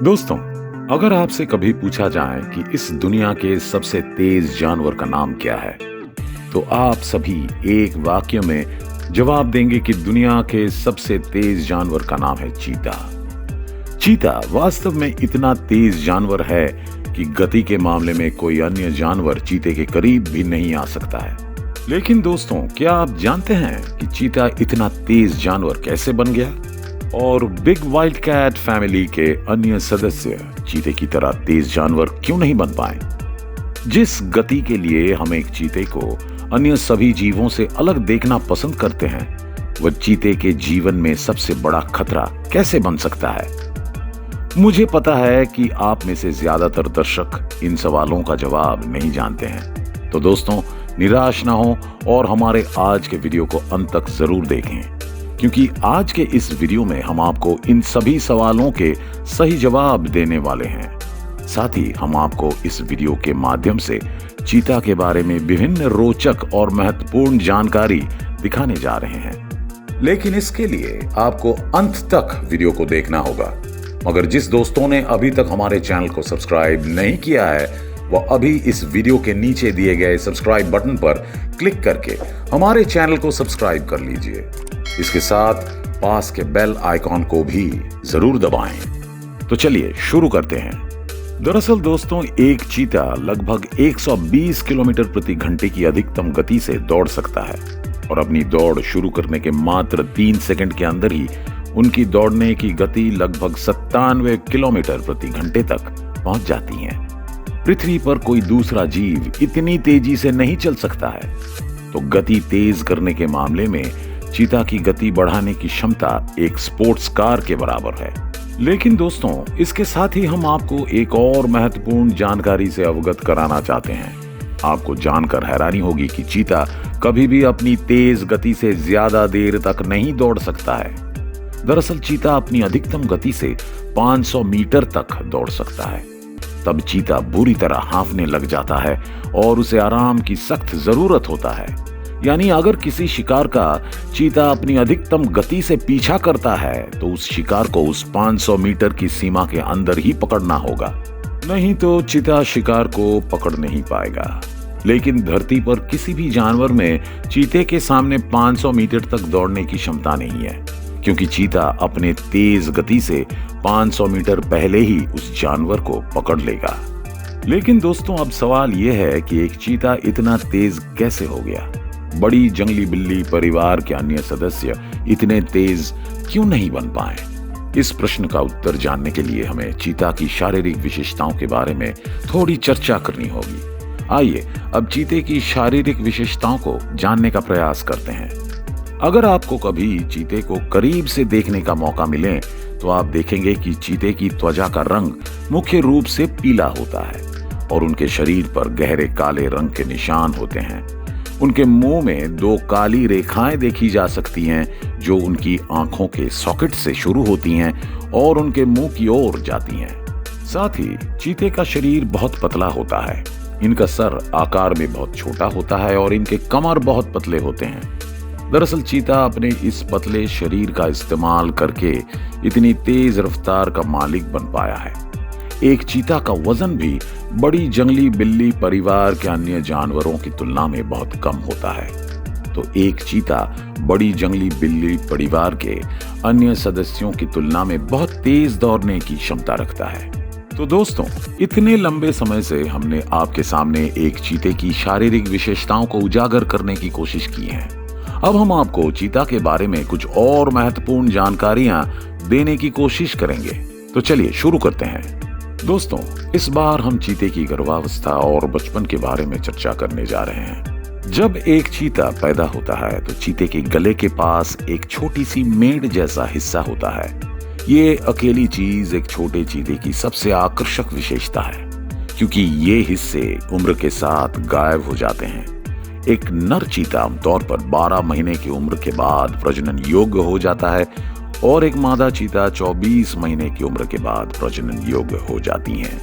दोस्तों, अगर आपसे कभी पूछा जाए कि इस दुनिया के सबसे तेज जानवर का नाम क्या है, तो आप सभी एक वाक्य में जवाब देंगे कि दुनिया के सबसे तेज जानवर का नाम है चीता। चीता वास्तव में इतना तेज जानवर है कि गति के मामले में कोई अन्य जानवर चीते के करीब भी नहीं आ सकता है। लेकिन दोस्तों, क्या आप जानते हैं कि चीता इतना तेज जानवर कैसे बन गया? और बिग वाइल्ड कैट फैमिली के अन्य सदस्य चीते की तरह तेज जानवर क्यों नहीं बन पाए? जिस गति के लिए हम एक चीते को अन्य सभी जीवों से अलग देखना पसंद करते हैं, वह चीते के जीवन में सबसे बड़ा खतरा कैसे बन सकता है? मुझे पता है कि आप में से ज्यादातर दर्शक इन सवालों का जवाब नहीं जानते हैं। तो दोस्तों, निराश ना हो और हमारे आज के वीडियो को अंत तक जरूर देखें, क्योंकि आज के इस वीडियो में हम आपको इन सभी सवालों के सही जवाब देने वाले हैं। साथ ही हम आपको इस वीडियो के माध्यम से चीता के बारे में विभिन्न रोचक और महत्वपूर्ण जानकारी दिखाने जा रहे हैं। लेकिन इसके लिए आपको अंत तक वीडियो को देखना होगा। मगर जिस दोस्तों ने अभी तक हमारे चैनल को सब्सक्राइब नहीं किया है, वह अभी इस वीडियो के नीचे दिए गए सब्सक्राइब बटन पर क्लिक करके हमारे चैनल को सब्सक्राइब कर लीजिए। इसके साथ पास के बेल आइकॉन को भी जरूर दबाएं। तो चलिए शुरू करते हैं। दरअसल दोस्तों, एक चीता लगभग 120 किलोमीटर प्रति घंटे की अधिकतम गति से दौड़ सकता है और अपनी दौड़ शुरू करने के मात्र 3 सेकंड के अंदर ही उनकी दौड़ने की गति लगभग 97 किलोमीटर प्रति घंटे तक पहुंच जाती है। पृथ्वी पर कोई दूसरा जीव इतनी तेजी से नहीं चल सकता है। तो गति तेज करने के मामले में चीता की गति बढ़ाने की क्षमता एक स्पोर्ट्स कार के बराबर है। लेकिन दोस्तों, इसके साथ ही हम आपको एक और महत्वपूर्ण जानकारी से अवगत कराना चाहते हैं। आपको जानकर हैरानी होगी कि चीता कभी भी अपनी तेज गति से ज्यादा देर तक नहीं दौड़ सकता है। दरअसल चीता अपनी अधिकतम गति से 500 मीटर तक दौड़ सकता है। तब चीता बुरी तरह हांफने लग जाता है और उसे आराम की सख्त जरूरत होता है। यानी अगर किसी शिकार का चीता अपनी अधिकतम गति से पीछा करता है, तो उस शिकार को उस 500 मीटर की सीमा के अंदर ही पकड़ना होगा, नहीं तो चीता शिकार को पकड़ नहीं पाएगा। लेकिन धरती पर किसी भी जानवर में चीते के सामने 500 मीटर तक दौड़ने की क्षमता नहीं है, क्योंकि चीता अपने तेज गति से 500 मीटर पहले ही उस जानवर को पकड़ लेगा। लेकिन दोस्तों, अब सवाल यह है कि एक चीता इतना तेज कैसे हो गया? बड़ी जंगली बिल्ली परिवार के अन्य सदस्य इतने तेज क्यों नहीं बन पाए? इस प्रश्न का उत्तर जानने के लिए हमें चीता की शारीरिक विशेषताओं के बारे में थोड़ी चर्चा करनी होगी। आइए अब चीते की शारीरिक विशेषताओं को जानने का प्रयास करते हैं। अगर आपको कभी चीते को करीब से देखने का मौका मिले, तो आप देखेंगे कि चीते की त्वचा का रंग मुख्य रूप से पीला होता है और उनके शरीर पर गहरे काले रंग के निशान होते हैं। उनके मुंह में 2 काली रेखाएं देखी जा सकती हैं, जो उनकी आंखों के सॉकेट से शुरू होती हैं और उनके मुंह की ओर जाती हैं। साथ ही चीते का शरीर बहुत पतला होता है। इनका सर आकार में बहुत छोटा होता है और इनके कमर बहुत पतले होते हैं। दरअसल चीता अपने इस पतले शरीर का इस्तेमाल करके इतनी तेज रफ्तार का मालिक बन पाया है। एक चीता का वजन भी बड़ी जंगली बिल्ली परिवार के अन्य जानवरों की तुलना में बहुत कम होता है। तो एक चीता बड़ी जंगली बिल्ली परिवार के अन्य सदस्यों की तुलना में बहुत तेज दौड़ने की क्षमता रखता है। तो दोस्तों, इतने लंबे समय से हमने आपके सामने एक चीते की शारीरिक विशेषताओं को उजागर करने की कोशिश की है। अब हम आपको चीता के बारे में कुछ और महत्वपूर्ण जानकारियां देने की कोशिश करेंगे। तो चलिए शुरू करते हैं। दोस्तों, इस बार हम चीते की गर्भावस्था और बचपन के बारे में चर्चा करने जा रहे हैं। जब एक चीता पैदा होता है, तो चीते के गले के पास एक छोटी सी मेड़ जैसा हिस्सा होता है। ये अकेली चीज एक छोटे चीते की सबसे आकर्षक विशेषता है, क्योंकि ये हिस्से उम्र के साथ गायब हो जाते हैं। एक नर चीता आमतौर पर 12 महीने की उम्र के बाद प्रजनन योग्य हो जाता है और एक मादा चीता 24 महीने की उम्र के बाद प्रजनन योग्य हो जाती हैं।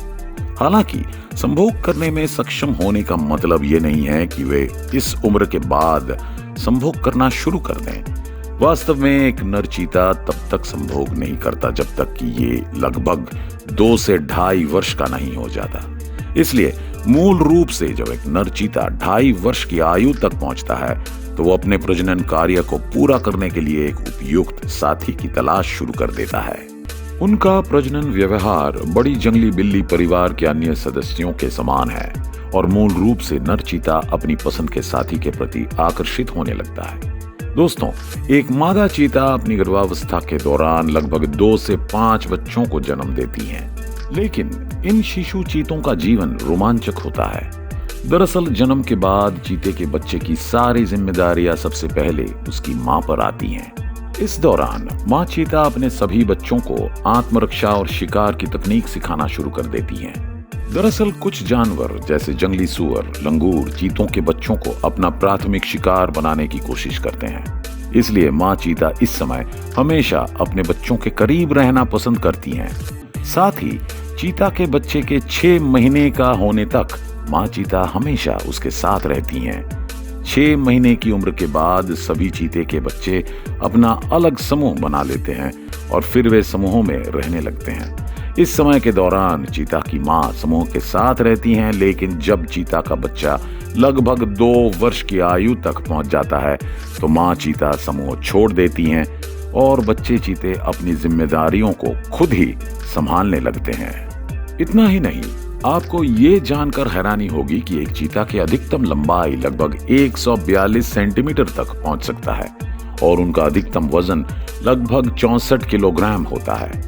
हालांकि संभोग करने में सक्षम होने का मतलब ये नहीं है कि वे इस उम्र के बाद संभोग करना शुरू कर दें। वास्तव में एक नर चीता तब तक संभोग नहीं करता जब तक कि ये लगभग 2 से 2.5 वर्ष का नहीं हो जाता। इसलिए मूल रूप से जब एक नर चीता 2.5 वर्ष की आयु तक पहुंचता है तो वो अपने प्रजनन कार्य को पूरा करने के लिए एक उपयुक्त साथी की तलाश शुरू कर देता है। उनका प्रजनन व्यवहार बड़ी जंगली बिल्ली परिवार के अन्य सदस्यों के समान है और मूल रूप से नर चीता अपनी पसंद के साथी के प्रति आकर्षित होने लगता है। दोस्तों, एक मादा चीता अपनी गर्भावस्था के दौरान लगभग 2 से 5 बच्चों को जन्म देती हैं। लेकिन इन शिशु चीतों का जीवन रोमांचक होता है। दरअसल जन्म के बाद चीते के बच्चे की सारी जिम्मेदारियां सबसे पहले उसकी मां पर आती हैं। इस दौरान मां चीता अपने सभी बच्चों को आत्मरक्षा और शिकार की तकनीक सिखाना शुरू कर देती हैं। दरअसल कुछ जानवर जैसे जंगली सूअर, लंगूर चीतों के बच्चों को अपना प्राथमिक शिकार बनाने की कोशिश करते हैं। इसलिए मां चीता इस समय हमेशा अपने बच्चों के करीब रहना पसंद करती हैं। साथ ही चीता के बच्चे के 6 महीने का होने तक मां चीता हमेशा उसके साथ रहती हैं। 6 महीने की उम्र के बाद सभी चीते के बच्चे अपना अलग समूह बना लेते हैं और फिर वे समूहों में रहने लगते हैं। इस समय के दौरान चीता की मां समूह के साथ रहती हैं, लेकिन जब चीता का बच्चा लगभग 2 वर्ष की आयु तक पहुंच जाता है तो मां चीता समूह छोड़ देती हैं और बच्चे चीते अपनी जिम्मेदारियों को खुद ही संभालने लगते हैं। इतना ही नहीं, आपको ये जानकर हैरानी होगी कि एक चीता की अधिकतम लंबाई लगभग 142 सेंटीमीटर तक पहुंच सकता है और उनका अधिकतम वजन लगभग 64 किलोग्राम होता है।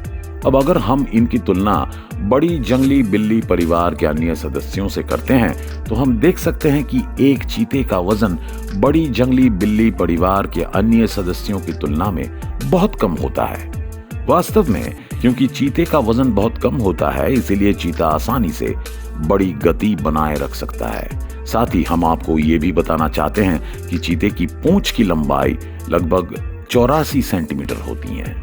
अब अगर हम इनकी तुलना बड़ी जंगली बिल्ली परिवार के अन्य सदस्यों से करते हैं तो हम देख सकते हैं कि एक चीते का वजन बड़ी जंगली बिल्ली परिवार के अन्य सदस्यों की तुलना में बहुत कम होता है। वास्तव में क्योंकि चीते का वजन बहुत कम होता है, इसीलिए चीता आसानी से बड़ी गति बनाए रख सकता है। साथ ही हम आपको ये भी बताना चाहते हैं कि चीते की पूंछ की लंबाई लगभग 84 सेंटीमीटर होती है,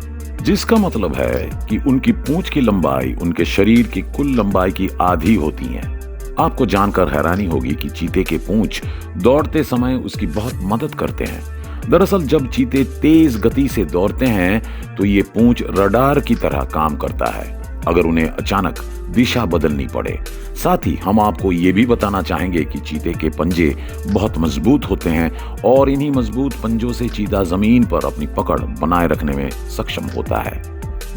जिसका मतलब है कि उनकी पूंछ की लंबाई उनके शरीर की कुल लंबाई की आधी होती है। आपको जानकर हैरानी होगी कि चीते के पूंछ दौड़ते समय उसकी बहुत मदद करते हैं। दरअसल जब चीते तेज गति से दौड़ते हैं तो ये पूंछ रडार की तरह काम करता है अगर उन्हें अचानक दिशा बदलनी पड़े। साथ ही हम आपको ये भी बताना चाहेंगे कि चीते के पंजे बहुत मजबूत होते हैं और इन्हीं मजबूत पंजों से चीता जमीन पर अपनी पकड़ बनाए रखने में सक्षम होता है।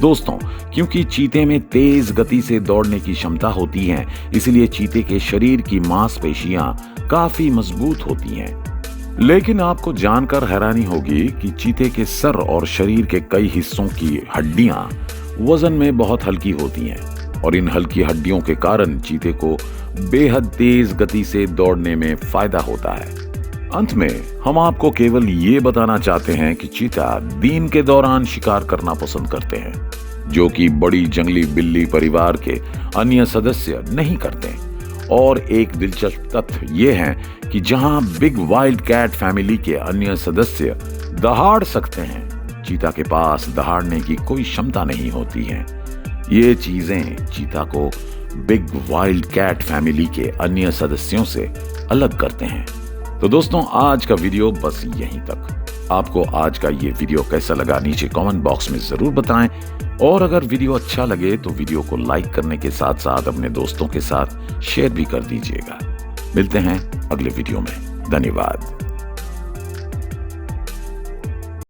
दोस्तों, क्योंकि चीते में तेज गति से दौड़ने की क्षमता होती है, इसलिए चीते के शरीर की मांसपेशियां काफी मजबूत होती हैं। लेकिन आपको जानकर हैरानी होगी कि चीते के सर और शरीर के कई हिस्सों की हड्डियां वजन में बहुत हल्की होती हैं और इन हल्की हड्डियों के कारण चीते को बेहद तेज गति से दौड़ने में फायदा होता है। अंत में हम आपको केवल ये बताना चाहते हैं कि चीता दिन के दौरान शिकार करना पसंद करते हैं, जो कि बड़ी जंगली बिल्ली परिवार के अन्य सदस्य नहीं करते। और एक दिलचस्प तथ्य ये है कि जहां बिग वाइल्ड कैट फैमिली के अन्य सदस्य दहाड़ सकते हैं, चीता के पास दहाड़ने की कोई क्षमता नहीं होती है। ये चीजें चीता को बिग वाइल्ड कैट फैमिली के अन्य सदस्यों से अलग करते हैं। तो दोस्तों, आज का वीडियो बस यहीं तक। आपको आज का ये वीडियो कैसा लगा नीचे कमेंट बॉक्स में जरूर बताएं और अगर वीडियो अच्छा लगे तो वीडियो को लाइक करने के साथ साथ अपने दोस्तों के साथ शेयर भी कर दीजिएगा। मिलते हैं अगले वीडियो में। धन्यवाद।